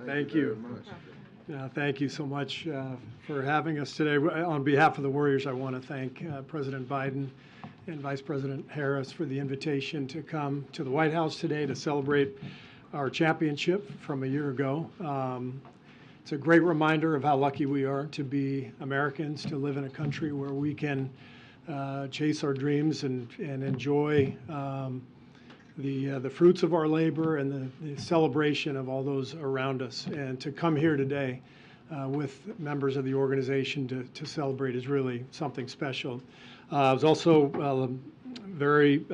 Thank you. Thank you so much for having us today. On behalf of the Warriors, I want to thank President Biden and Vice President Harris for the invitation to come to the White House today to celebrate our championship from a year ago. It's a great reminder of how lucky we are to be Americans, to live in a country where we can chase our dreams and enjoy the fruits of our labor and the celebration of all those around us. And to come here today with members of the organization to celebrate is really something special. It was also very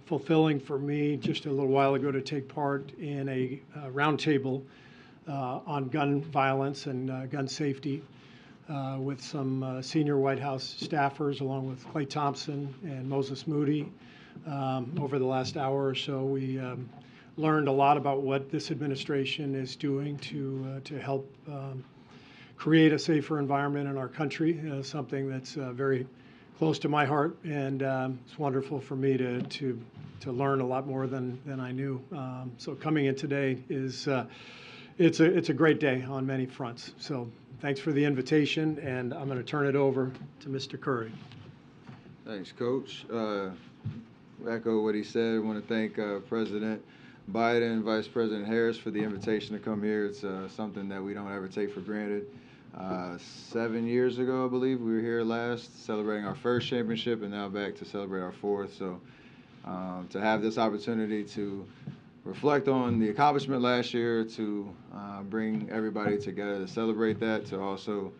fulfilling for me just a little while ago to take part in a roundtable on gun violence and gun safety with some senior White House staffers, along with Clay Thompson and Moses Moody. Over the last hour or so, we learned a lot about what this administration is doing to help create a safer environment in our country, something that's very close to my heart, and it's wonderful for me to learn a lot more than I knew. So coming in today is it's a great day on many fronts. So thanks for the invitation, and I'm going to turn it over to Mr. Curry. Thanks, Coach. Echo what he said. I want to thank President Biden and Vice President Harris for the invitation to come here. It's something that we don't ever take for granted. 7 years ago, I believe, we were here last celebrating our first championship, and now back to celebrate our fourth. So to have this opportunity to reflect on the accomplishment last year, to bring everybody together to celebrate that, to also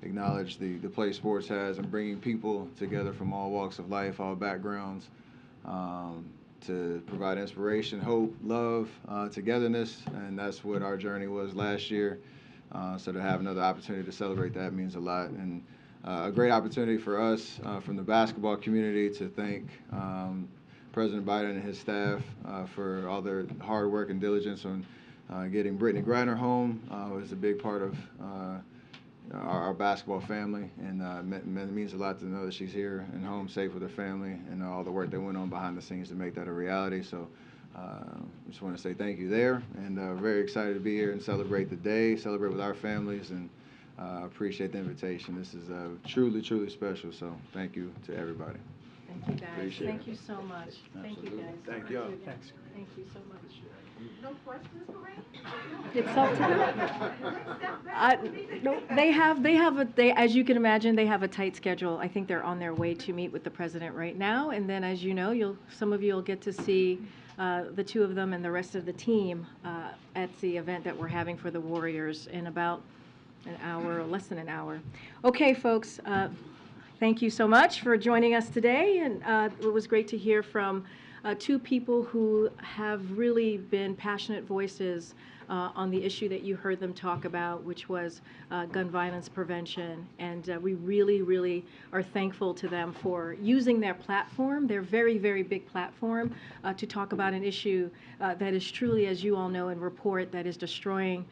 acknowledge the place sports has and bringing people together from all walks of life, all backgrounds, to provide inspiration, hope, love, togetherness, and that's what our journey was last year. So to have another opportunity to celebrate that means a lot, and a great opportunity for us from the basketball community to thank President Biden and his staff for all their hard work and diligence on getting Brittany Griner home. Was a big part of our basketball family, and it means a lot to know that she's here and home safe with her family, and all the work that went on behind the scenes to make that a reality. So I just want to say thank you there, and very excited to be here and celebrate the day, celebrate with our families, and appreciate the invitation. This is truly, truly special, so thank you to everybody. Thank you, guys. Appreciate Thank it. you so much. Thank you, guys. Thank you. Thanks. Thank you so much. No questions, Karine? It's up to them. No, as you can imagine, they have a tight schedule. I think they're on their way to meet with the president right now, and then, as you know, some of you will get to see the two of them and the rest of the team at the event that we're having for the Warriors in about an hour or less than an hour. Okay, folks. Thank you so much for joining us today, and it was great to hear from two people who have really been passionate voices on the issue that you heard them talk about, which was gun violence prevention. And we really, really are thankful to them for using their platform, their very, very big platform, to talk about an issue that is truly, as you all know and report, that is destroying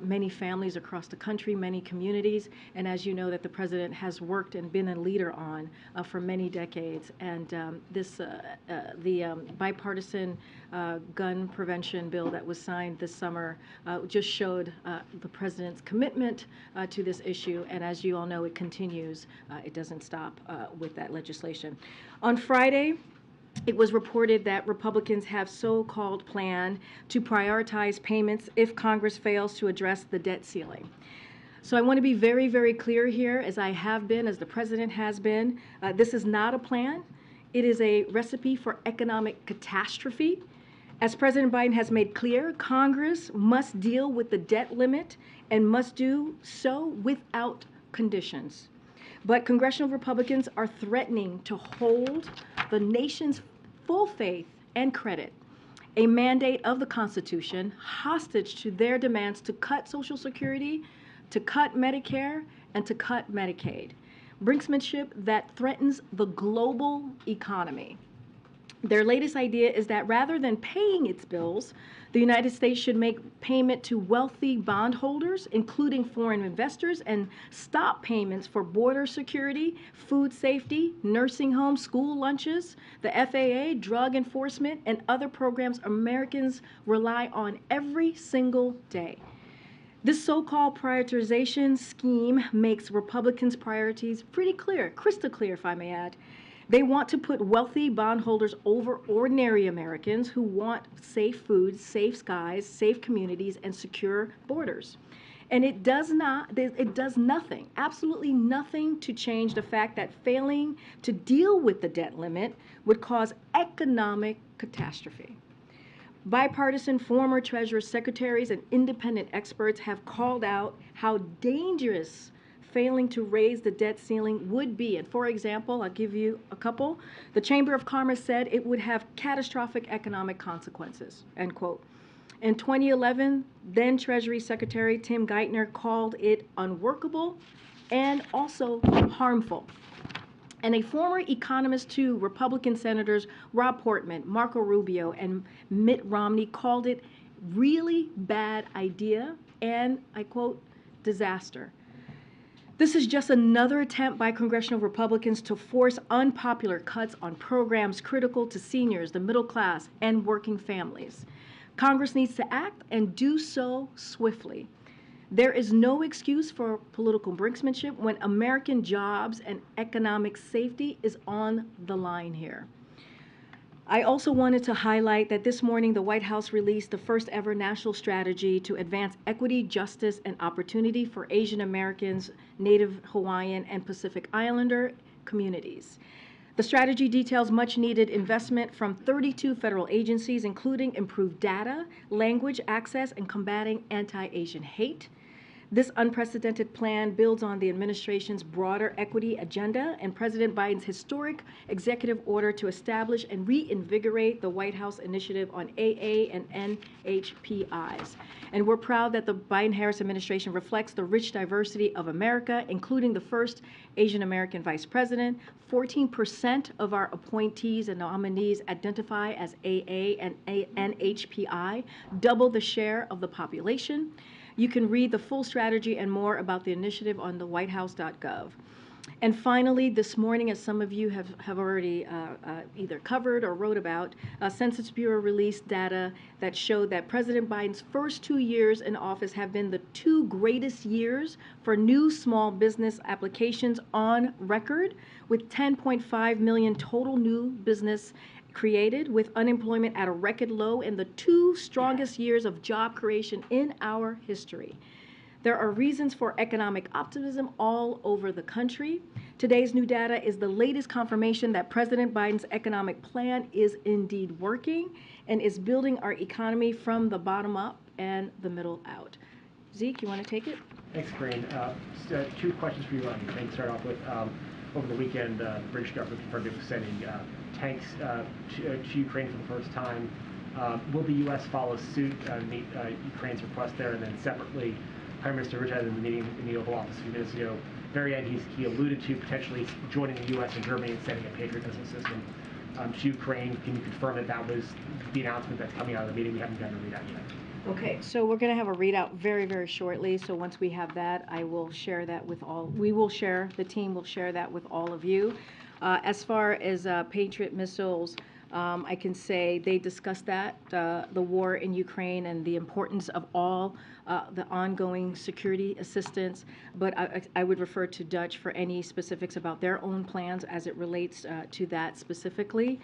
many families across the country, many communities, and as you know, that the president has worked and been a leader on for many decades. And the bipartisan gun prevention bill that was signed this summer just showed the president's commitment to this issue, and as you all know, it continues. It doesn't stop with that legislation. On Friday, it was reported that Republicans have so-called planned to prioritize payments if Congress fails to address the debt ceiling. So I want to be very, very clear here, as I have been, as the president has been. This is not a plan. It is a recipe for economic catastrophe. As President Biden has made clear, Congress must deal with the debt limit and must do so without conditions. But congressional Republicans are threatening to hold the nation's full faith and credit, a mandate of the Constitution, hostage to their demands to cut Social Security, to cut Medicare, and to cut Medicaid. Brinksmanship that threatens the global economy. Their latest idea is that rather than paying its bills, the United States should make payment to wealthy bondholders, including foreign investors, and stop payments for border security, food safety, nursing homes, school lunches, the FAA, drug enforcement, and other programs Americans rely on every single day. This so-called prioritization scheme makes Republicans' priorities pretty clear, crystal clear, if I may add. They want to put wealthy bondholders over ordinary Americans who want safe foods, safe skies, safe communities, and secure borders. And it does nothing, absolutely nothing to change the fact that failing to deal with the debt limit would cause economic catastrophe. Bipartisan former Treasury secretaries and independent experts have called out how dangerous failing to raise the debt ceiling would be. And for example, I'll give you a couple. The Chamber of Commerce said it would have catastrophic economic consequences, end quote. In 2011, then Treasury Secretary Tim Geithner called it unworkable and also harmful. And a former economist to Republican Senators Rob Portman, Marco Rubio, and Mitt Romney called it really bad idea and, I quote, disaster. This is just another attempt by congressional Republicans to force unpopular cuts on programs critical to seniors, the middle class, and working families. Congress needs to act and do so swiftly. There is no excuse for political brinksmanship when American jobs and economic safety is on the line here. I also wanted to highlight that this morning the White House released the first ever national strategy to advance equity, justice, and opportunity for Asian Americans, Native Hawaiian, and Pacific Islander communities. The strategy details much needed investment from 32 federal agencies, including improved data, language access, and combating anti-Asian hate. This unprecedented plan builds on the administration's broader equity agenda and President Biden's historic executive order to establish and reinvigorate the White House initiative on AA and NHPIs. And we're proud that the Biden-Harris administration reflects the rich diversity of America, including the first Asian American vice president. 14% of our appointees and nominees identify as AA and NHPI, double the share of the population. You can read the full strategy and more about the initiative on the whitehouse.gov. And finally, this morning, as some of you have already either covered or wrote about, Census Bureau released data that showed that President Biden's first 2 years in office have been the 2 greatest years for new small business applications on record, with 10.5 million total new business created, with unemployment at a record low, and the 2 strongest years of job creation in our history. There are reasons for economic optimism all over the country. Today's new data is the latest confirmation that President Biden's economic plan is indeed working and is building our economy from the bottom up and the middle out. Zeke, you want to take it? Thanks, Karine. 2 questions for you on Ukraine to start off with. Over the weekend, the British government confirmed it was sending tanks to Ukraine for the first time. Will the U.S. follow suit and meet Ukraine's request there? And then separately, Prime Minister Rich had in the meeting in the Oval Office a few minutes ago, very end, he alluded to potentially joining the U.S. and Germany and sending a Patriot missile system to Ukraine. Can you confirm that that was the announcement that's coming out of the meeting? We haven't gotten a readout yet. Okay, so we're going to have a readout very, very shortly. So once we have that, I will share that with all. The team will share that with all of you. As far as Patriot missiles, I can say they discussed that, the war in Ukraine and the importance of all the ongoing security assistance, but I would refer to Dutch for any specifics about their own plans as it relates to that specifically.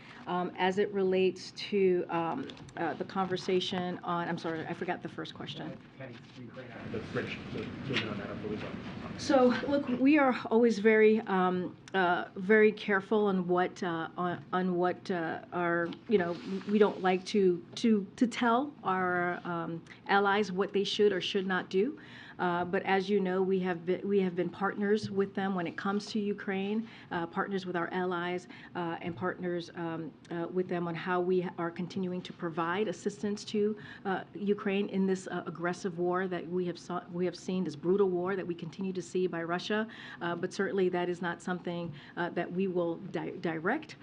As it relates to the conversation on, I'm sorry, I forgot the first question. The British movement on that, I believe. So, look, we are always very, very careful on what our, we don't like to tell our allies what they should or should not do. But as you know, we have been partners with them when it comes to Ukraine, partners with our allies, and partners with them on how we are continuing to provide assistance to Ukraine in this aggressive war that we have seen, this brutal war that we continue to see by Russia. But certainly that is not something that we will direct.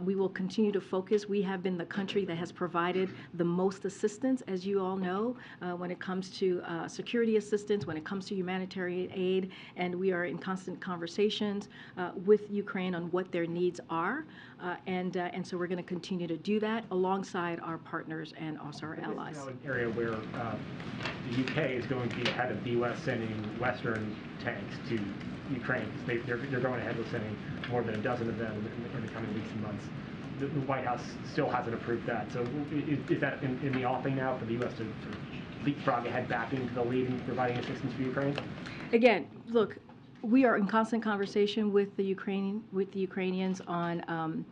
We will continue to focus. We have been the country that has provided the most assistance, as you all know, when it comes to security assistance, assistance, when it comes to humanitarian aid, and we are in constant conversations with Ukraine on what their needs are, and so we're going to continue to do that alongside our partners and also our allies. This is now an area where the UK is going to be ahead of the US sending Western tanks to Ukraine, because they're going ahead with sending more than a dozen of them in the coming weeks and months. The White House still hasn't approved that. So is that in the offing now for the U.S. to sort of leapfrog ahead back into the lead in providing assistance for Ukraine? Again, look, we are in constant conversation with the Ukrainians on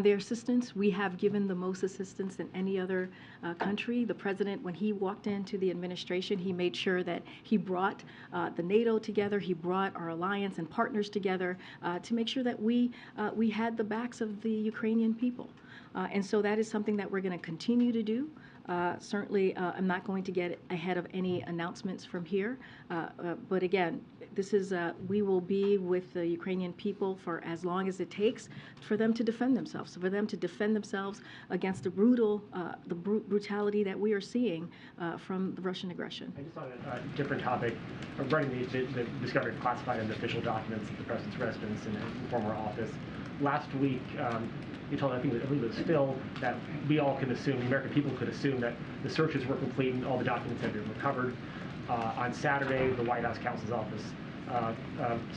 their assistance. We have given the most assistance than any other country. The president, when he walked into the administration, he made sure that he brought the NATO together, he brought our alliance and partners together to make sure that we had the backs of the Ukrainian people. And so that is something that we're going to continue to do. Certainly, I'm not going to get ahead of any announcements from here. But again, this is we will be with the Ukrainian people for as long as it takes for them to defend themselves, for them to defend themselves against the brutality that we are seeing from the Russian aggression. And just on a different topic, regarding the discovery of classified and official documents at the president's residence and former office. Last week, you told, I believe it was Phil, that we all can assume, the American people could assume that the searches were complete and all the documents had been recovered. On Saturday, the White House counsel's office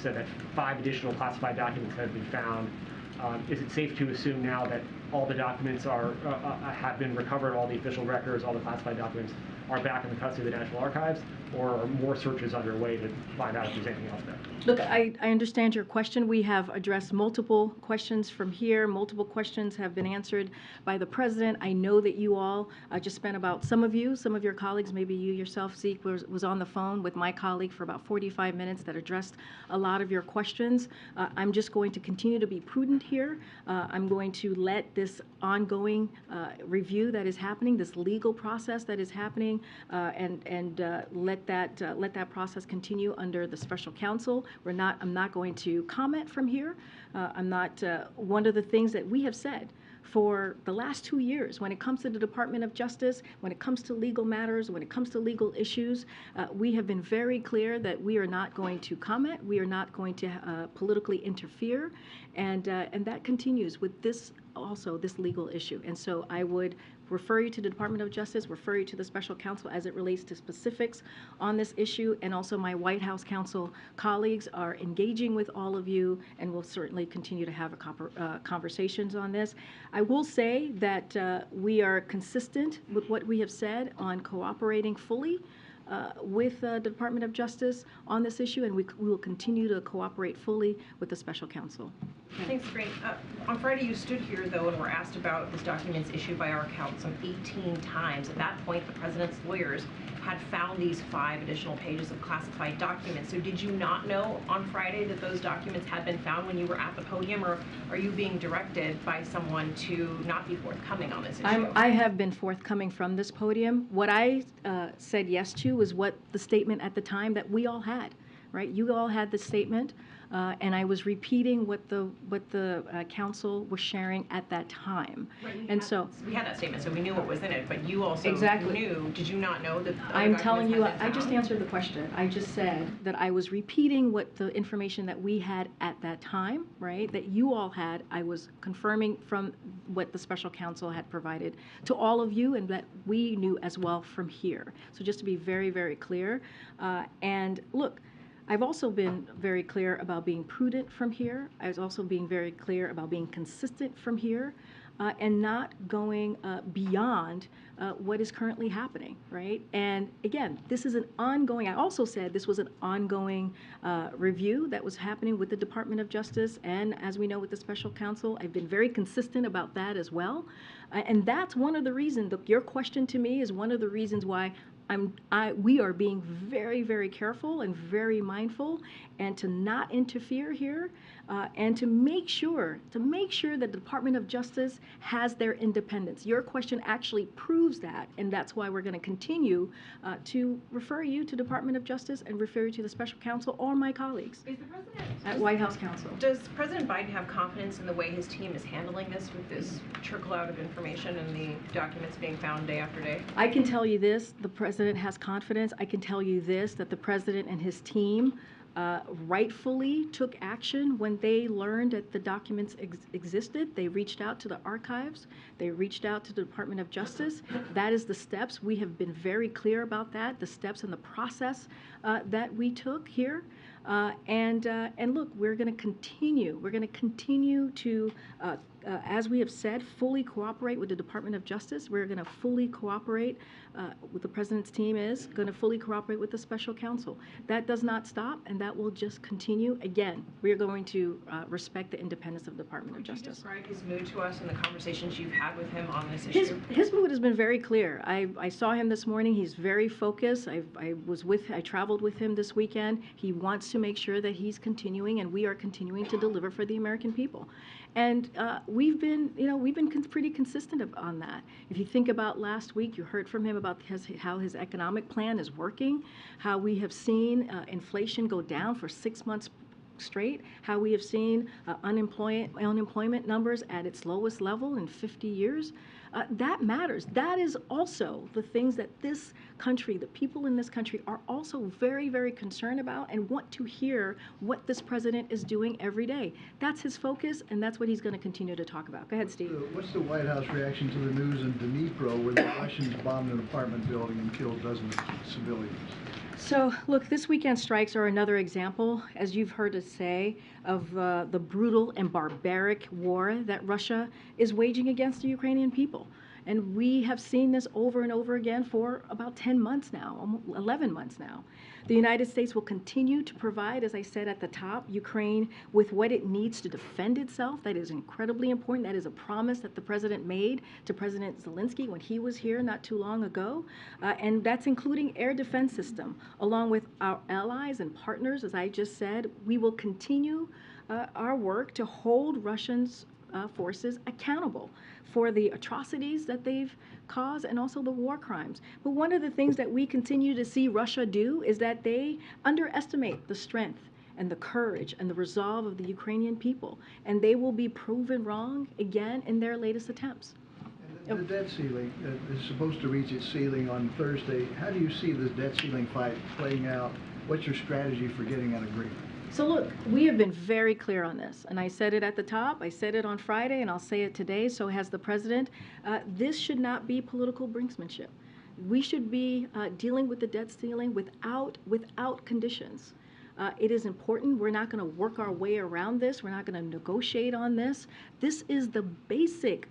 said that 5 additional classified documents had been found. Is it safe to assume now that all the documents have been recovered, all the official records, all the classified documents are back in the custody of the National Archives, or are more searches underway to find out if there's anything else there? Look, I understand your question. We have addressed multiple questions from here. Multiple questions have been answered by the president. I know that you all just spent some of your colleagues, maybe you yourself, Zeke, was on the phone with my colleague for about 45 minutes that addressed a lot of your questions. I'm just going to continue to be prudent here. I'm going to let this ongoing review that is happening, this legal process that is happening, and let that process continue under the special counsel. I'm not going to comment from here. I'm not. One of the things that we have said for the last 2 years, when it comes to the Department of Justice, when it comes to legal matters, when it comes to legal issues, we have been very clear that we are not going to comment. We are not going to politically interfere, and that continues with this legal issue. And so I would refer you to the Department of Justice, refer you to the special counsel as it relates to specifics on this issue, and also my White House counsel colleagues are engaging with all of you, and will certainly continue to have conversations on this. I will say that we are consistent with what we have said on cooperating fully with the Department of Justice on this issue, and we will continue to cooperate fully with the special counsel. Thanks, Karine. On Friday, you stood here, though, and were asked about this documents issued by our count some 18 times. At that point, the president's lawyers had found these 5 additional pages of classified documents. So did you not know on Friday that those documents had been found when you were at the podium, or are you being directed by someone to not be forthcoming on this issue? I have been forthcoming from this podium. What I said yes to was what the statement at the time that we all had, right? You all had the statement. And I was repeating what the council was sharing at that time. Right, we had that statement, so we knew what was in it. But you also knew. Did you not know that? I'm telling you, I just answered the question. I just said that I was repeating what the information that we had at that time, right? That you all had. I was confirming from what the special counsel had provided to all of you, and that we knew as well from here. So just to be very, very clear. And look, I've also been very clear about being prudent from here. I was also being very clear about being consistent from here, and not going beyond what is currently happening, right? And again, this is an ongoing, I also said this was an ongoing review that was happening with the Department of Justice, and as we know with the special counsel, I've been very consistent about that as well. And that's one of the reasons, your question to me is one of the reasons why we are being very, very careful and very mindful, and to not interfere here, and to make sure that the Department of Justice has their independence. Your question actually proves that, and that's why we're going to continue to refer you to Department of Justice and refer you to the special counsel or my colleagues at White House Counsel. Does President Biden have confidence in the way his team is handling this, with this trickle out of information and the documents being found day after day? I can tell you this: the president has confidence. I can tell you this, that the president and his team rightfully took action when they learned that the documents existed. They reached out to the archives. They reached out to the Department of Justice. That is the steps. We have been very clear about that, the steps and the process that we took here. And look, we're going to continue. We're going to continue to, as we have said, fully cooperate with the Department of Justice. We're going to fully cooperate with the president's team is going to fully cooperate with the special counsel. That does not stop, and that will just continue. Again, we are going to respect the independence of the Department of Could you Justice. describe his mood to us and the conversations you've had with him on this issue? His mood has been very clear. I saw him this morning. He's very focused. I traveled with him this weekend. He wants to make sure that he's continuing, and we are continuing to deliver for the American people. And we've been pretty consistent on that. If you think about last week, you heard from him about how his economic plan is working, how we have seen inflation go down for 6 months straight, how we have seen unemployment numbers at its lowest level in 50 years. That matters. That is also the things that this country, the people in this country, are also very, very concerned about and want to hear what this president is doing every day. That's his focus, and that's what he's going to continue to talk about. Go ahead, Steve. What's the White House reaction to the news in Dnipro where the Russians bombed an apartment building and killed dozens of civilians? So, look, this weekend strikes are another example, as you've heard us say, of the brutal and barbaric war that Russia is waging against the Ukrainian people. And we have seen this over and over again for about 10 months now, almost 11 months now. The United States will continue to provide, as I said at the top, Ukraine with what it needs to defend itself. That is incredibly important. That is a promise that the president made to President Zelensky when he was here not too long ago. And that's including air defense system. Along with our allies and partners, as I just said, we will continue our work to hold Russians forces accountable for the atrocities that they've caused and also the war crimes. But one of the things that we continue to see Russia do is that they underestimate the strength and the courage and the resolve of the Ukrainian people, and they will be proven wrong again in their latest attempts. And the debt ceiling is supposed to reach its ceiling on Thursday. How do you see this debt ceiling fight playing out? What's your strategy for getting an agreement? So look, we have been very clear on this, and I said it at the top, I said it on Friday, and I'll say it today, so has the president. This should not be political brinksmanship. We should be dealing with the debt ceiling without conditions. It is important. We're not going to work our way around this. We're not going to negotiate on this. This is the basic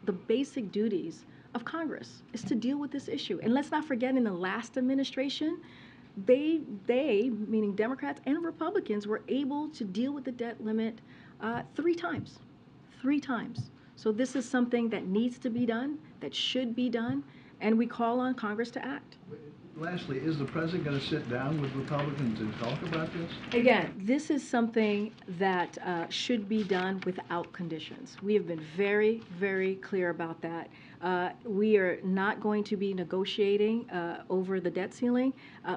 duties of Congress, is to deal with this issue. And let's not forget, in the last administration, they, meaning Democrats and Republicans, were able to deal with the debt limit 3 times. So this is something that needs to be done, that should be done, and we call on Congress to act. Lastly, is the president going to sit down with Republicans and talk about this? Again, this is something that should be done without conditions. We have been very, very clear about that. We are not going to be negotiating over the debt ceiling,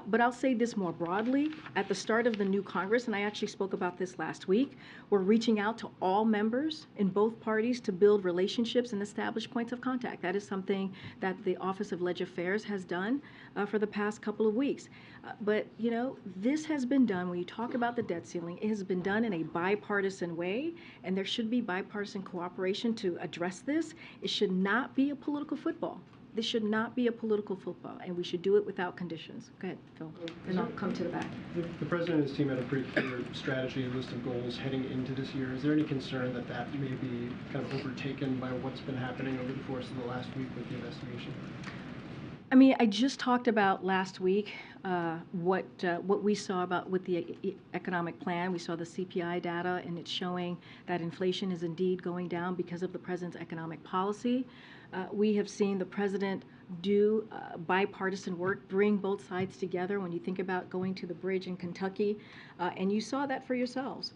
but I'll say this more broadly. At the start of the new Congress, and I actually spoke about this last week, we're reaching out to all members in both parties to build relationships and establish points of contact. That is something that the Office of Legislative Affairs has done for the past couple of weeks. But, you know, this has been done, when you talk about the debt ceiling, it has been done in a bipartisan way, and there should be bipartisan cooperation to address this. It should not be a political football. This should not be a political football, and we should do it without conditions. Go ahead, Phil, and I'll come to the back. The president and his team had a pretty clear strategy and list of goals heading into this year. Is there any concern that that may be kind of overtaken by what's been happening over the course of the last week with the investigation? I mean, I just talked about last week what we saw about with the economic plan. We saw the CPI data, and it's showing that inflation is indeed going down because of the president's economic policy. We have seen the president do bipartisan work, bring both sides together. When you think about going to the bridge in Kentucky, and you saw that for yourselves.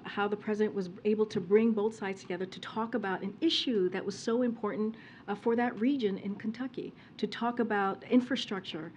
How the president was able to bring both sides together to talk about an issue that was so important for that region in Kentucky, to talk about infrastructure,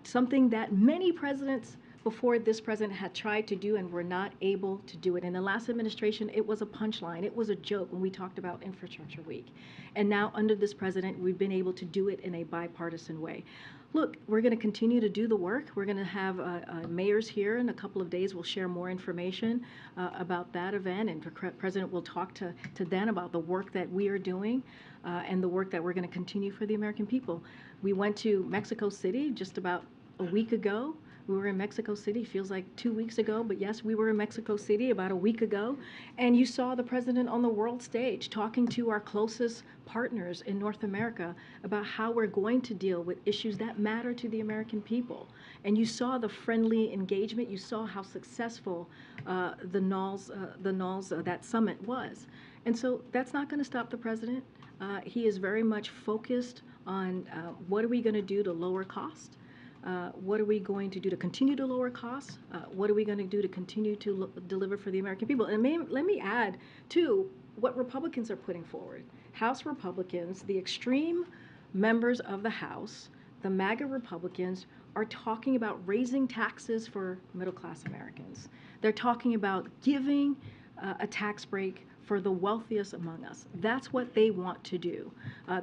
something that many presidents before this president had tried to do and were not able to do it. In the last administration, it was a punchline. It was a joke when we talked about Infrastructure Week. And now under this president, we've been able to do it in a bipartisan way. look, we're going to continue to do the work. We're going to have mayors here in a couple of days. We'll share more information about that event, and the President will talk to them about the work that we are doing and the work that we're going to continue for the American people. We went to Mexico City just about a week ago. We were in Mexico City, feels like 2 weeks ago, but yes, we were in Mexico City about a week ago. And you saw the President on the world stage talking to our closest partners in North America about how we're going to deal with issues that matter to the American people. And you saw the friendly engagement. You saw how successful that summit was. And so that's not going to stop the President. He is very much focused on what are we going to do to lower cost? What are we going to do to continue to lower costs? What are we going to do to continue to deliver for the American people? And let me add, too, what Republicans are putting forward. House Republicans, the extreme members of the House, the MAGA Republicans, are talking about raising taxes for middle-class Americans. They're talking about giving a tax break for the wealthiest among us. That's what they want to do.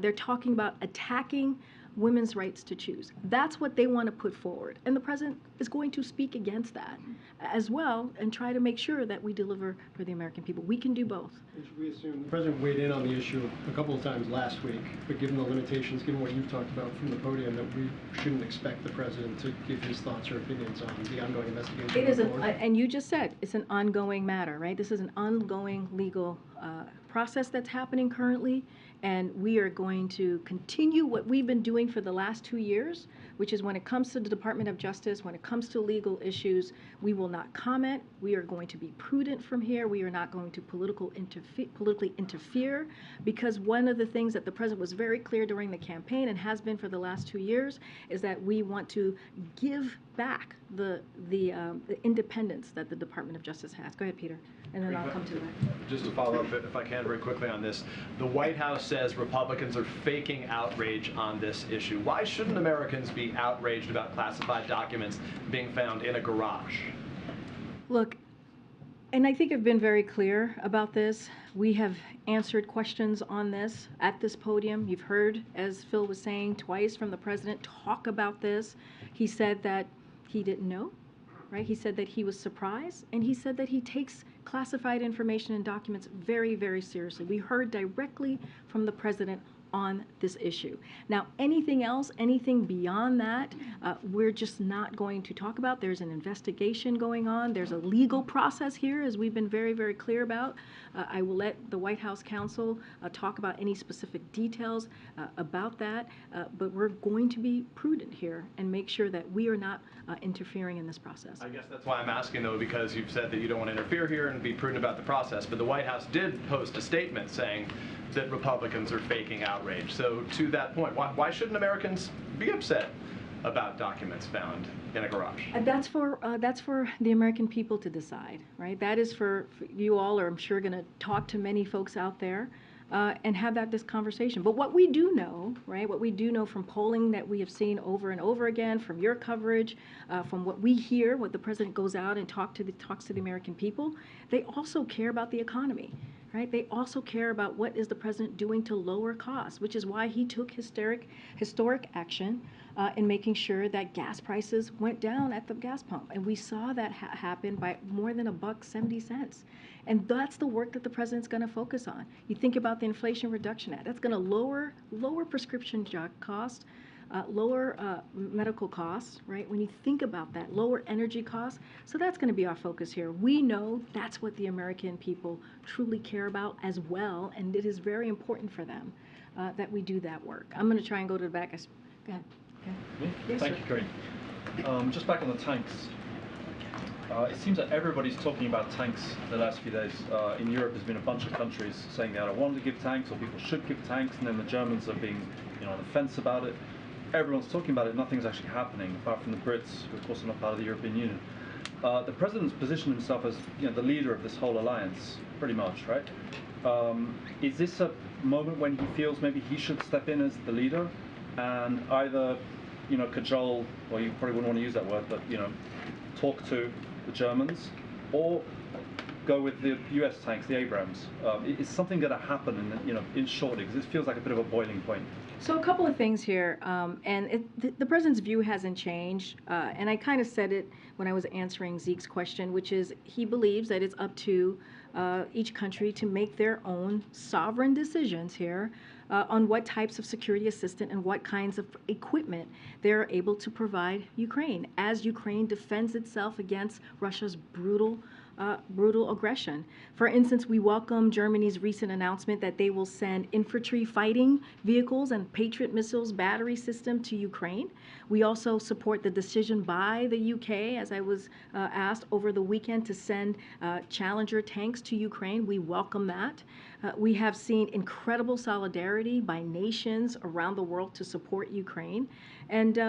They're talking about attacking women's rights to choose. That's what they want to put forward. And the President is going to speak against that as well and try to make sure that we deliver for the American people. We can do both. We assume the President weighed in on the issue a couple of times last week, but given the limitations, given what you've talked about from the podium, that we shouldn't expect the President to give his thoughts or opinions on the ongoing investigation. It is, and you just said, it's an ongoing matter, right? This is an ongoing legal process that's happening currently, and we are going to continue what we've been doing for the last 2 years, which is when it comes to the Department of Justice, when it comes to legal issues, we will not comment. We are going to be prudent from here. We are not going to politically interfere, because one of the things that the President was very clear during the campaign and has been for the last 2 years is that we want to give back the independence that the Department of Justice has. Go ahead, Peter, and then I'll come to that. Just to follow up, if I can, very quickly on this. The White House says Republicans are faking outrage on this issue. Why shouldn't Americans be outraged about classified documents being found in a garage? Look, and I think I've been very clear about this. We have answered questions on this at this podium. You've heard, as Phil was saying, twice from the President talk about this. He said that he didn't know, right? He said that he was surprised, and he said that he takes classified information and documents very, very seriously. We heard directly from the President on this issue. Now, anything else, anything beyond that, we're just not going to talk about. There's an investigation going on. There's a legal process here, as we've been very, very clear about. I will let the White House counsel talk about any specific details about that, but we're going to be prudent here and make sure that we are not interfering in this process. I guess that's why I'm asking, though, because you've said that you don't want to interfere here and be prudent about the process, but the White House did post a statement saying that Republicans are faking outrage. So to that point, why shouldn't Americans be upset about documents found in a garage? That's for the American people to decide, right? That is for you all are, I'm sure, going to talk to many folks out there and have this conversation. But what we do know, right, what we do know from polling that we have seen over and over again, from your coverage, from what we hear, what the President goes out and talks to the American people, they also care about the economy. Right? They also care about what is the President doing to lower costs, which is why he took historic action in making sure that gas prices went down at the gas pump. And we saw that happen by more than $1.70. And that's the work that the President's going to focus on. You think about the Inflation Reduction Act. That's going to lower prescription drug costs, lower medical costs, right? When you think about that, lower energy costs. So that's going to be our focus here. We know that's what the American people truly care about as well, and it is very important for them that we do that work. I'm going to try and go to the back. Go ahead. Okay. Yes, Thank you, Karine. Just back on the tanks. It seems that everybody's talking about tanks the last few days. In Europe, there's been a bunch of countries saying they don't want to give tanks, or people should give tanks, and then the Germans are being, on the fence about it. Everyone's talking about it. Nothing's actually happening, apart from the Brits, who of course are not part of the European Union. The President's positioned himself as the leader of this whole alliance, pretty much, right? Is this a moment when he feels maybe he should step in as the leader and either, cajole, or you probably wouldn't want to use that word, but talk to the Germans, or go with the U.S. tanks, the Abrams? Is something going to happen in shortly? Because this feels like a bit of a boiling point. So a couple of things here, and the president's view hasn't changed, and I kind of said it when I was answering Zeke's question, which is he believes that it's up to each country to make their own sovereign decisions here on what types of security assistance and what kinds of equipment they're able to provide Ukraine as Ukraine defends itself against Russia's brutal aggression. For instance, we welcome Germany's recent announcement that they will send infantry fighting vehicles and Patriot missiles battery system to Ukraine. We also support the decision by the UK, as I was asked over the weekend, to send Challenger tanks to Ukraine. We welcome that. We have seen incredible solidarity by nations around the world to support Ukraine. And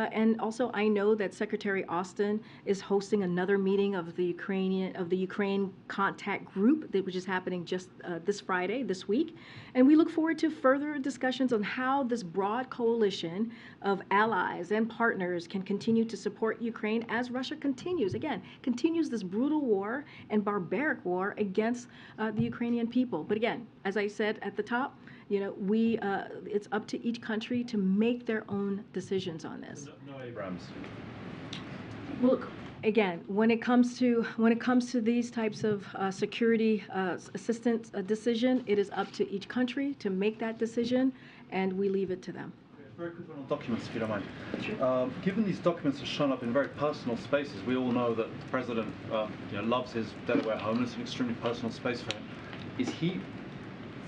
also, I know that Secretary Austin is hosting another meeting of the Ukraine contact group, which is happening just this Friday, this week. And we look forward to further discussions on how this broad coalition of allies and partners can continue to support Ukraine as Russia continues this brutal war and barbaric war against the Ukrainian people. But again, as I said at the top, it's up to each country to make their own decisions on this. No Abrams. Look, again, when it comes to these types of security assistance decision, it is up to each country to make that decision, and we leave it to them. Very quick one on documents, if you don't mind. Given these documents have shown up in very personal spaces, we all know that the president loves his Delaware home. It's an extremely personal space for him. Is he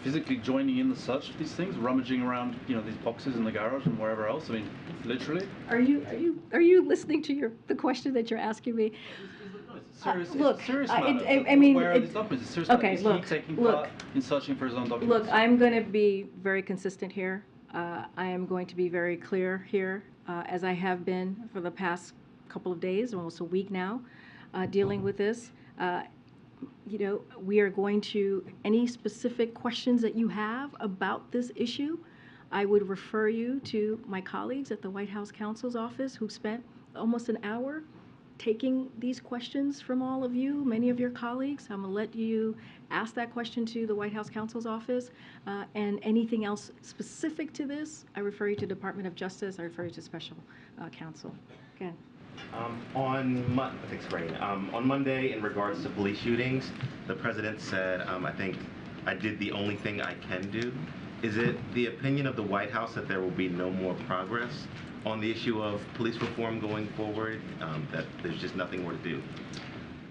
physically joining in the search of these things, rummaging around, these boxes in the garage and wherever else? I mean, literally. Are you listening to the question that you're asking me? Look, it's a serious matter. I mean, where are these documents? It's a serious matter. Okay, Is look, he taking part in searching for his own documents? Look, I'm going to be very consistent here. I am going to be very clear here, as I have been for the past couple of days, almost a week now, dealing with this. We are going to, any specific questions that you have about this issue, I would refer you to my colleagues at the White House Counsel's Office who spent almost an hour taking these questions from all of you, many of your colleagues. I'm going to let you ask that question to the White House Counsel's Office. And anything else specific to this, I refer you to Department of Justice. I refer you to Special Counsel. Again. Thanks, Karine. On Monday, in regards to police shootings, the president said, I think I did the only thing I can do. Is it the opinion of the White House that there will be no more progress on the issue of police reform going forward, that there's just nothing more to do?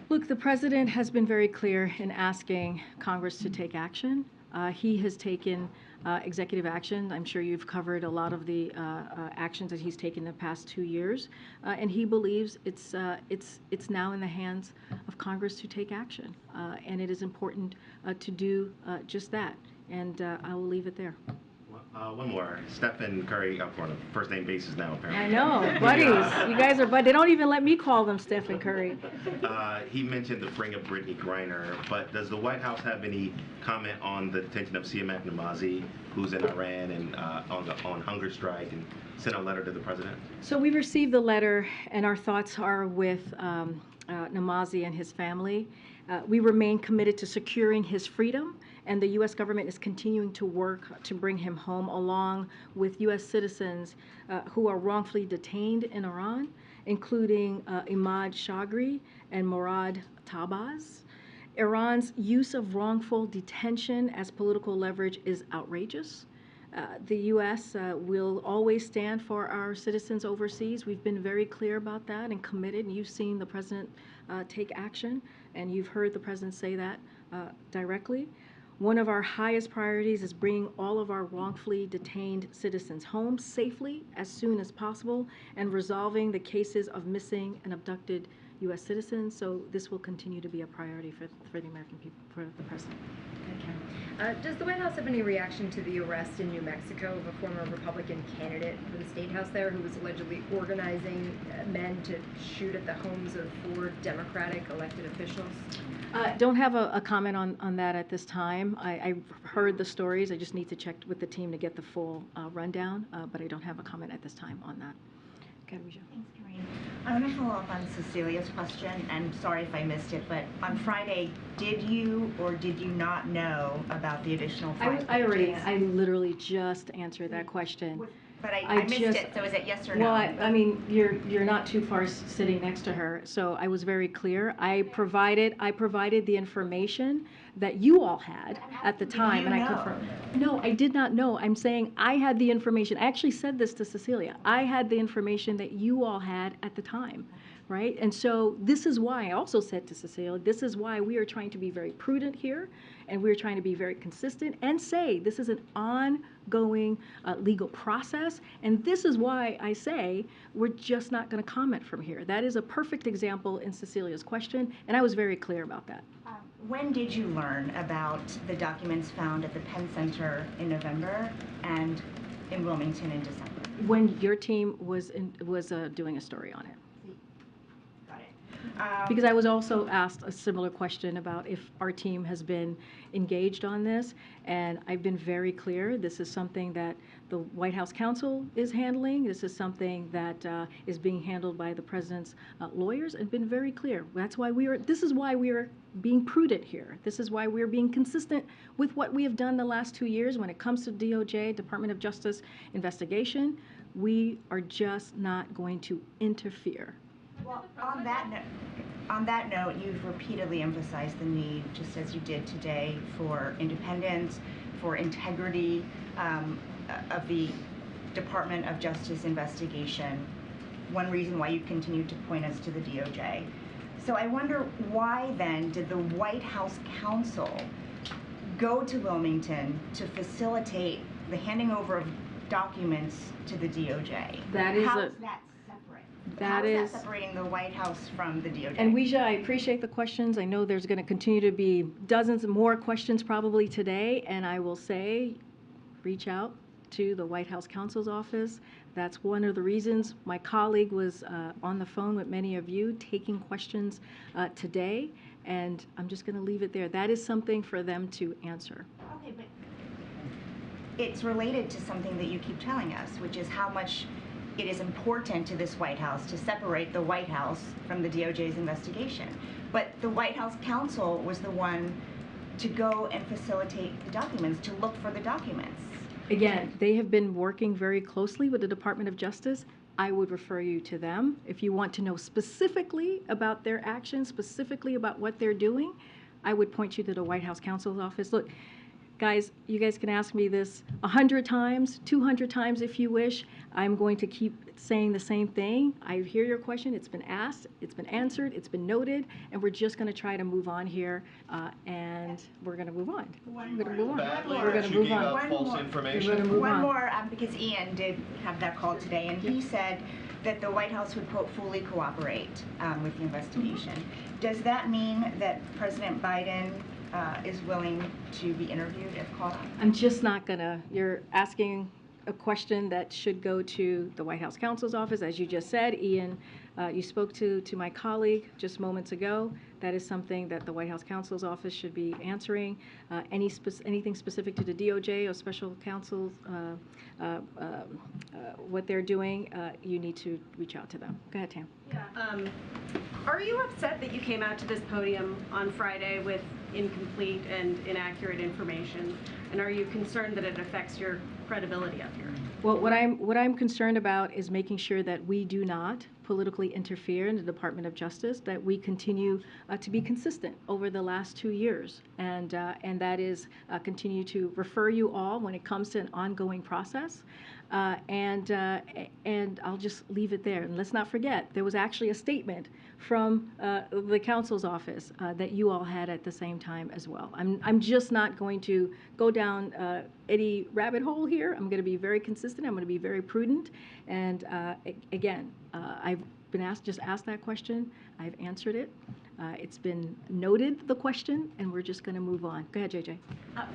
Look, the president has been very clear in asking Congress to take action. He has taken executive action. I'm sure you've covered a lot of the actions that he's taken the past 2 years, and he believes it's now in the hands of Congress to take action, and it is important to do just that. And I will leave it there. One more. Steph and Curry up on a first-name basis now, apparently. I know, buddies. You guys are buddies. They don't even let me call them Steph and Curry. He mentioned the freeing of Brittany Griner, but does the White House have any comment on the detention of Siamak Namazi, who's in Iran and on hunger strike, and sent a letter to the president? So we received the letter, and our thoughts are with Namazi and his family. We remain committed to securing his freedom, and the U.S. government is continuing to work to bring him home, along with U.S. citizens who are wrongfully detained in Iran, including Imad Shagri and Morad Tabaz. Iran's use of wrongful detention as political leverage is outrageous. The U.S. Will always stand for our citizens overseas. We've been very clear about that and committed. And you've seen the president take action, and you've heard the president say that directly. One of our highest priorities is bringing all of our wrongfully detained citizens home safely as soon as possible and resolving the cases of missing and abducted U.S. citizens. So this will continue to be a priority for the American people, for the president. Okay. Does the White House have any reaction to the arrest in New Mexico of a former Republican candidate for the state house there who was allegedly organizing men to shoot at the homes of 4 Democratic elected officials? Don't have a comment on that at this time. I heard the stories. I just need to check with the team to get the full rundown, but I don't have a comment at this time on that. ahead, Risha. Thanks, Karine. I want to follow up on Cecilia's question, and sorry if I missed it, but on Friday, did you or did you not know about the additional 5 pages? I literally just answered that question. But I missed just- it, so is it yes or no? Well, I mean, you're not too far sitting next to her, so I was very clear. I provided the information that you all had at the time, and I confirmed. No, I did not know. I'm saying I had the information. I actually said this to Cecilia. I had the information that you all had at the time, right? And so this is why I also said to Cecilia, this is why we are trying to be very prudent here, and we're trying to be very consistent and say this is an ongoing legal process, and this is why I say we're just not going to comment from here. That is a perfect example in Cecilia's question, and I was very clear about that. When did you learn about the documents found at the Penn Center in November and in Wilmington in December? When your team was doing a story on it. Got it. Because I was also asked a similar question about if our team has been engaged on this, and I've been very clear. This is something that the White House counsel is handling. This is something that is being handled by the president's lawyers, and been very clear. That's why this is why we are being prudent here. This is why we're being consistent with what we have done the last 2 years when it comes to DOJ, Department of Justice investigation. We are just not going to interfere. Well, on that note, you've repeatedly emphasized the need, just as you did today, for independence, for integrity of the Department of Justice investigation. One reason why you continue to point us to the DOJ. So I wonder why then did the White House counsel go to Wilmington to facilitate the handing over of documents to the DOJ? That is How a- is that separate? That How is is- that separating the White House from the DOJ? And Weisha, I appreciate the questions. I know there's going to continue to be dozens more questions probably today, and I will say, reach out to the White House counsel's office. That's one of the reasons my colleague was on the phone with many of you taking questions today, and I'm just going to leave it there. That is something for them to answer. Okay, but it's related to something that you keep telling us, which is how much it is important to this White House to separate the White House from the DOJ's investigation. But the White House counsel was the one to go and facilitate the documents, to look for the documents. Again, they have been working very closely with the Department of Justice. I would refer you to them. If you want to know specifically about their actions, specifically about what they're doing, I would point you to the White House counsel's office. Look, guys, you guys can ask me this 100 times, 200 times if you wish. I'm going to keep saying the same thing. I hear your question. It's been asked, it's been answered, it's been noted, and we're just going to try to move on here, and we're going to move on. We're going to move on. We're going to move on. One more. We're going to move One on. more, because Ian did have that call today, and he said that the White House would, quote, fully cooperate with the investigation. Does that mean that President Biden is willing to be interviewed if called on? I'm just not gonna, you're asking a question that should go to the White House counsel's office. As you just said, Ian, you spoke to my colleague just moments ago. That is something that the White House counsel's office should be answering. Anything specific to the DOJ or special counsels, what they're doing, you need to reach out to them. Go ahead, Tam. Yeah. Are you upset that you came out to this podium on Friday with incomplete and inaccurate information? And are you concerned that it affects your credibility up here? Well, what I'm concerned about is making sure that we do not politically interfere in the Department of Justice, that we continue to be consistent over the last 2 years, and that is continue to refer you all when it comes to an ongoing process. And I'll just leave it there. And let's not forget, there was actually a statement from the counsel's office that you all had at the same time as well. I'm just not going to go down any rabbit hole here. I'm going to be very consistent. I'm going to be very prudent. And again, I've been asked that question. I've answered it. It's been noted, the question, and we're just going to move on. Go ahead, JJ.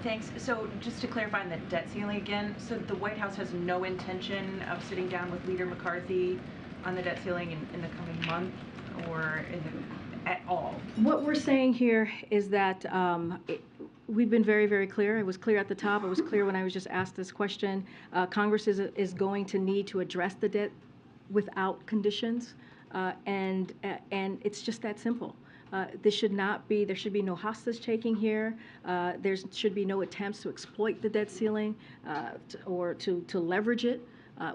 Thanks. So just to clarify on the debt ceiling again, so the White House has no intention of sitting down with Leader McCarthy on the debt ceiling in the coming month, or is it at all? What we're saying here is that we've been very, very clear. I was clear at the top. I was clear when I was just asked this question. Congress is going to need to address the debt without conditions, and it's just that simple. There should be no hostage taking here. There should be no attempts to exploit the debt ceiling or to leverage it.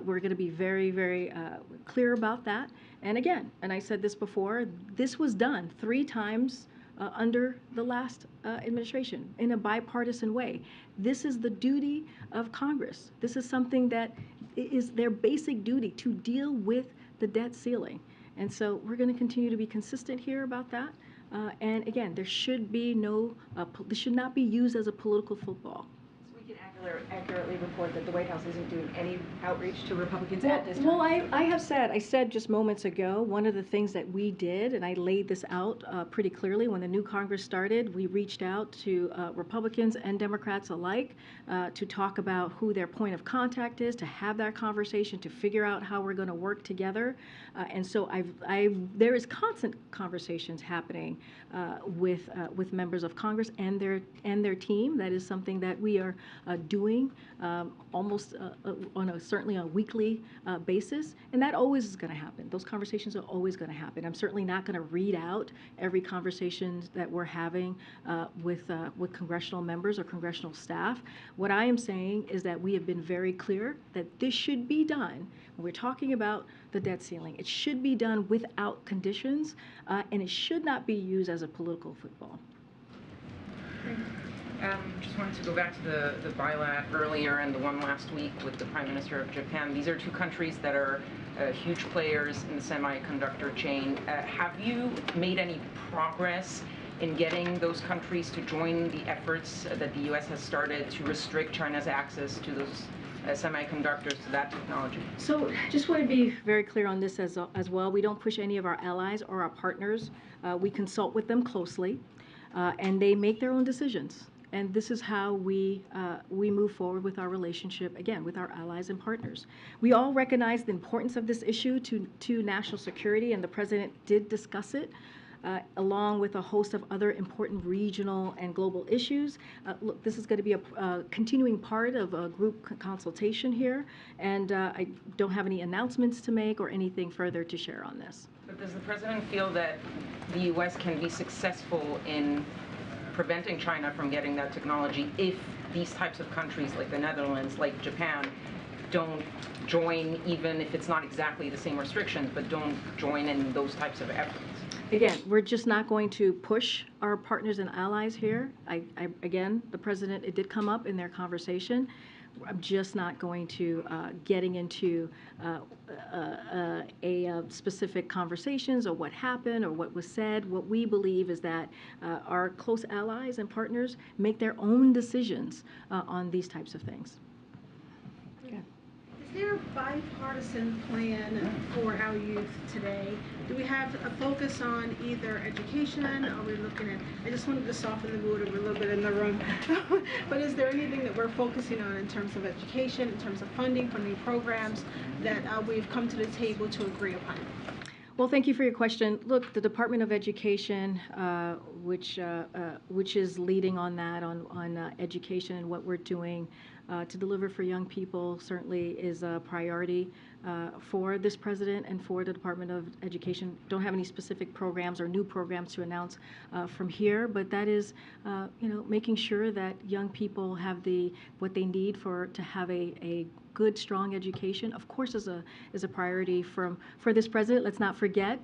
We're going to be very, very clear about that. And again, and I said this before, this was done 3 times under the last administration in a bipartisan way. This is the duty of Congress. This is something that is their basic duty, to deal with the debt ceiling. And so we're going to continue to be consistent here about that. And again, there should be no, this should not be used as a political football. So we can accurately report that the White House isn't doing any outreach to Republicans at this time? Well, I said just moments ago, one of the things that we did, and I laid this out pretty clearly when the new Congress started, we reached out to Republicans and Democrats alike to talk about who their point of contact is, to have that conversation, to figure out how we're going to work together. And so there is constant conversations happening with members of Congress and their team. That is something that we are doing almost certainly on a weekly basis, and that always is going to happen. Those conversations are always going to happen. I'm certainly not going to read out every conversation that we're having with congressional members or congressional staff. What I am saying is that we have been very clear that this should be done. When we're talking about the debt ceiling, it should be done without conditions, and it should not be used as a political football. Just wanted to go back to the bilat earlier and the one last week with the Prime Minister of Japan. These are 2 countries that are huge players in the semiconductor chain. Have you made any progress in getting those countries to join the efforts that the U.S. has started to restrict China's access to those semiconductors, to that technology? So just want to be very clear on this as well. We don't push any of our allies or our partners. We consult with them closely, and they make their own decisions. And this is how we move forward with our relationship, again, with our allies and partners. We all recognize the importance of this issue to national security, and the President did discuss it, along with a host of other important regional and global issues. Look, this is going to be a continuing part of a group consultation here, and I don't have any announcements to make or anything further to share on this. But does the President feel that the U.S. can be successful in preventing China from getting that technology if these types of countries like the Netherlands, like Japan, don't join, even if it's not exactly the same restrictions, but don't join in those types of efforts? Again, we're just not going to push our partners and allies here. Again, the President, it did come up in their conversation. I'm just not going to getting into specific conversations or what happened or what was said. What we believe is that our close allies and partners make their own decisions on these types of things. Is there a bipartisan plan for our youth today? Do we have a focus on either education? Are we looking at, I just wanted to soften the mood a little bit in the room, but is there anything that we're focusing on in terms of education, in terms of funding programs that we've come to the table to agree upon? Well, thank you for your question. Look, the Department of Education, which is leading on that, on education and what we're doing to deliver for young people, certainly is a priority for this president and for the Department of Education. Don't have any specific programs or new programs to announce from here, but that is, making sure that young people have what they need to have a good, strong education, of course, is a priority for this president. Let's not forget,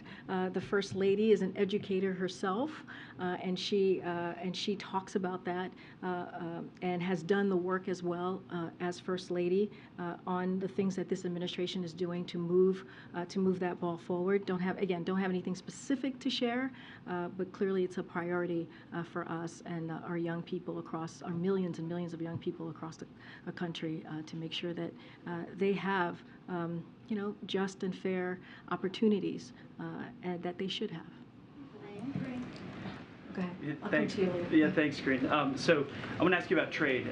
the First Lady is an educator herself, and she talks about that and has done the work as well as First Lady on the things that this administration is doing to move that ball forward. Don't have anything specific to share, but clearly it's a priority for us and our young people across our millions and millions of young people across the country to make sure that they have just and fair opportunities and that they should have. Go ahead. Yeah, thanks. Yeah, thanks, Karine. So I want to ask you about trade.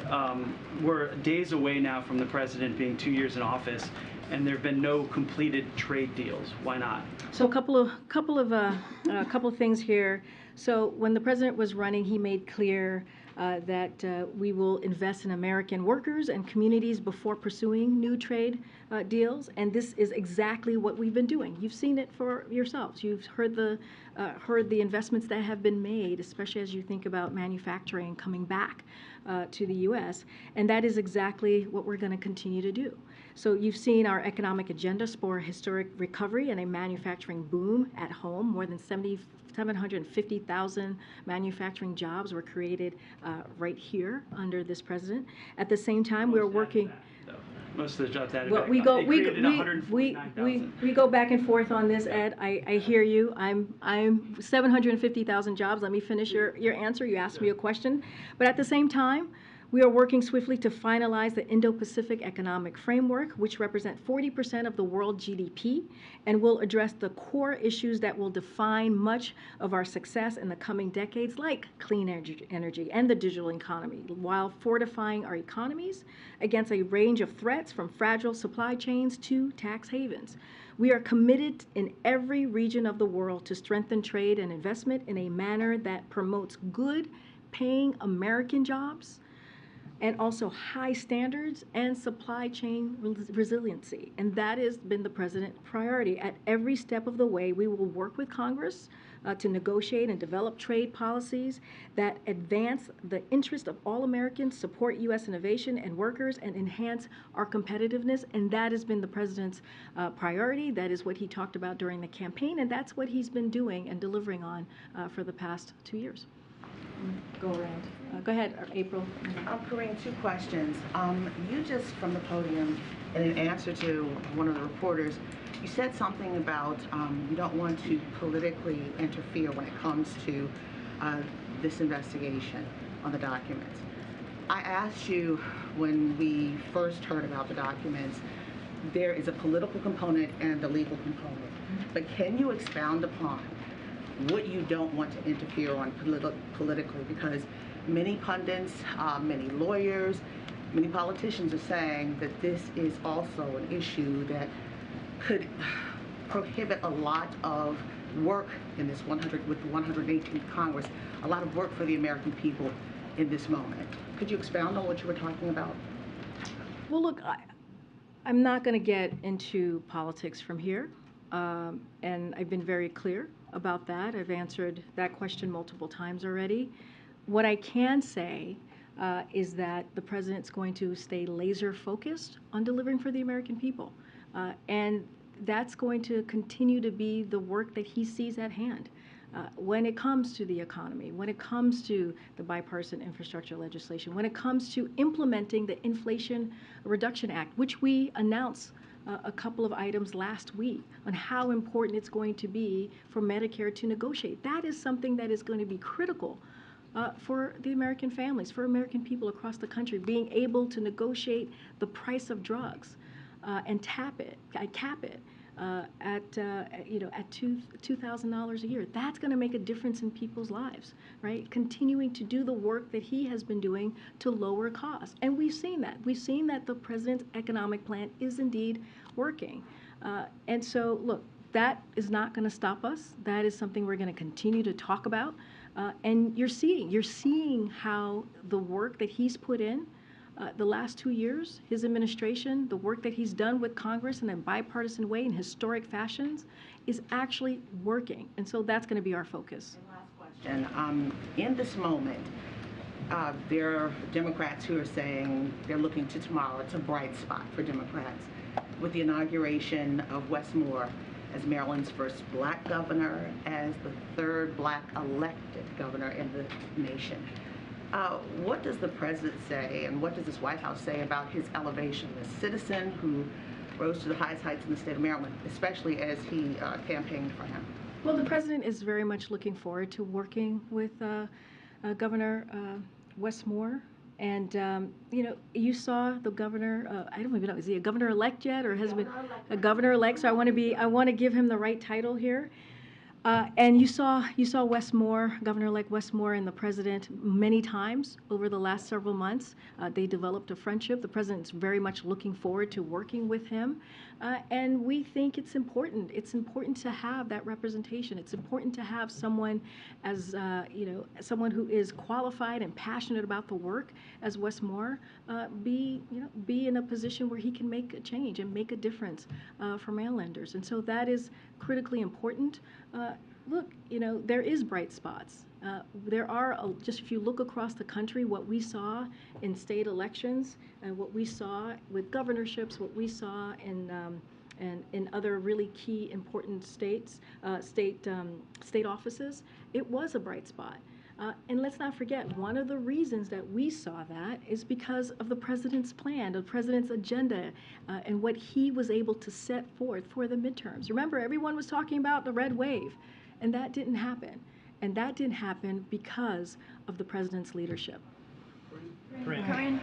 We're days away now from the president being 2 years in office, and there have been no completed trade deals. Why not? So a couple of things here. So when the president was running, he made clear that we will invest in American workers and communities before pursuing new trade deals, and this is exactly what we've been doing. You've seen it for yourselves. You've heard the investments that have been made, especially as you think about manufacturing coming back to the U.S., and that is exactly what we're going to continue to do. So you've seen our economic agenda for historic recovery and a manufacturing boom at home. More than 750,000 manufacturing jobs were created right here under this president. At the same time, we're working. Most of the jobs added Well, back. we go We go back and forth on this, Ed. I hear you. I'm 750,000 jobs. Let me finish your answer. You asked me a question, but at the same time, we are working swiftly to finalize the Indo-Pacific Economic Framework, which represent 40% of the world GDP, and will address the core issues that will define much of our success in the coming decades, like clean energy and the digital economy, while fortifying our economies against a range of threats from fragile supply chains to tax havens. We are committed in every region of the world to strengthen trade and investment in a manner that promotes good, paying American jobs, and also high standards and supply chain resiliency. And that has been the president's priority. At every step of the way, we will work with Congress to negotiate and develop trade policies that advance the interest of all Americans, support U.S. innovation and workers, and enhance our competitiveness. And that has been the president's priority. That is what he talked about during the campaign, and that's what he's been doing and delivering on for the past 2 years. Go around. Go ahead, April. Karine, two questions. You just, from the podium, in an answer to one of the reporters, you said something about you don't want to politically interfere when it comes to this investigation on the documents. I asked you when we first heard about the documents, there is a political component and a legal component. But can you expound upon what you don't want to interfere on politically? Because many pundits, many lawyers, many politicians are saying that this is also an issue that could prohibit a lot of work in this with the 118th Congress, a lot of work for the American people in this moment. Could you expound on what you were talking about? Well, look, I'm not going to get into politics from here, and I've been very clear about that. I've answered that question multiple times already. What I can say is that the president's going to stay laser focused on delivering for the American people. And that's going to continue to be the work that he sees at hand. When it comes to the economy, when it comes to the bipartisan infrastructure legislation, when it comes to implementing the Inflation Reduction Act, which we announced a couple of items last week on how important it's going to be for Medicare to negotiate. That is something that is going to be critical for the American families, for American people across the country, being able to negotiate the price of drugs and cap it at $2,000 a year. That's going to make a difference in people's lives, right? Continuing to do the work that he has been doing to lower costs. And we've seen that. We've seen that the president's economic plan is indeed working. And so, look, that is not going to stop us. That is something we're going to continue to talk about. And you're seeing how the work that he's put in the last 2 years, his administration, the work that he's done with Congress in a bipartisan way in historic fashions is actually working. And so that's going to be our focus. And in this moment, there are Democrats who are saying they're looking to tomorrow. It's a bright spot for Democrats with the inauguration of Wes Moore as Maryland's first black governor, as the third black elected governor in the nation. What does the president say, and what does this White House say about his elevation, a citizen who rose to the highest heights in the state of Maryland, especially as he campaigned for him? Well, the president is very much looking forward to working with Governor Wes Moore. And, you saw the governor, I don't even know, is he a governor-elect yet, or has been a governor-elect? So I want to give him the right title here. And you saw Wes Moore, Governor-elect Wes Moore, and the president many times over the last several months. They developed a friendship. The president's very much looking forward to working with him. And we think it's important. It's important to have that representation. It's important to have someone as, someone who is qualified and passionate about the work as Wes Moore, be in a position where he can make a change and make a difference for Marylanders. And so that is critically important. Look, there is bright spots. There are, just if you look across the country, what we saw in state elections and what we saw with governorships, what we saw in other really key important state offices, it was a bright spot. And let's not forget, one of the reasons that we saw that is because of the president's plan, the president's agenda, and what he was able to set forth for the midterms. Remember, everyone was talking about the red wave, and that didn't happen. And that didn't happen because of the president's leadership. Karine.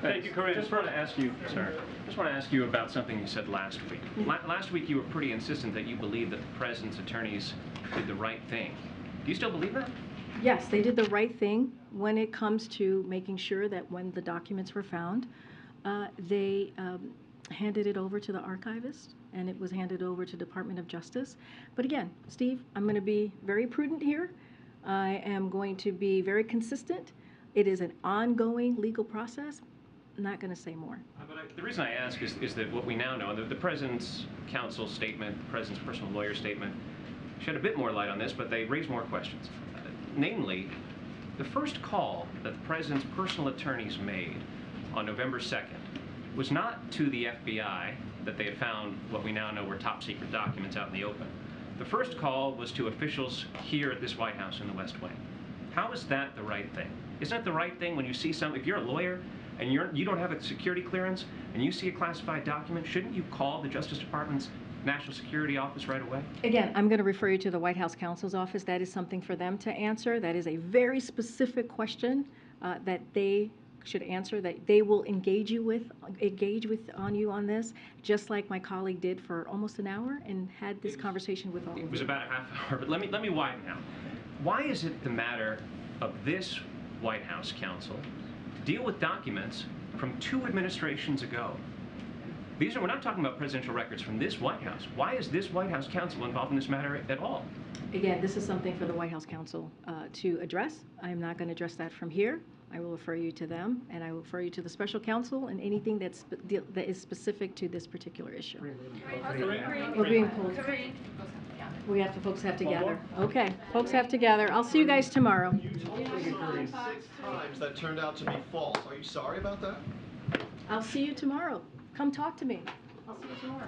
Thank you, Karine. Just want to ask you, about something you said last week. Last week you were pretty insistent that you believe that the president's attorneys did the right thing. Do you still believe that? Yes, they did the right thing when it comes to making sure that when the documents were found, they handed it over to the archivist, and it was handed over to Department of Justice. But again, Steve, I'm going to be very prudent here. I am going to be very consistent. It is an ongoing legal process. I'm not going to say more. But the reason I ask is that what we now know, the President's counsel statement, the President's personal lawyer statement, shed a bit more light on this, but they raise more questions. Namely, the first call that the President's personal attorneys made on November 2nd was not to the FBI that they had found what we now know were top secret documents out in the open. The first call was to officials here at this White House in the West Wing. How is that the right thing? Isn't that the right thing when you see if you're a lawyer and you don't have a security clearance and you see a classified document, shouldn't you call the Justice Department's National Security Office right away? Again, I'm going to refer you to the White House counsel's office. That is something for them to answer. That is a very specific question that they should answer, that they will engage on you on this, just like my colleague did for almost an hour and had this conversation with all of you. It was about a half hour, but let me widen now. Why is it the matter of this White House counsel to deal with documents from 2 administrations ago? We're not talking about presidential records from this White House. Why is this White House counsel involved in this matter at all? Again, this is something for the White House counsel to address. I'm not going to address that from here. I will refer you to them, and I will refer you to the special counsel and anything that is specific to this particular issue. We're being pulled. Folks have to gather. Okay, folks have to gather. I'll see you guys tomorrow. You told me 6 times that turned out to be false. Are you sorry about that? I'll see you tomorrow. Come talk to me. I'll see you tomorrow.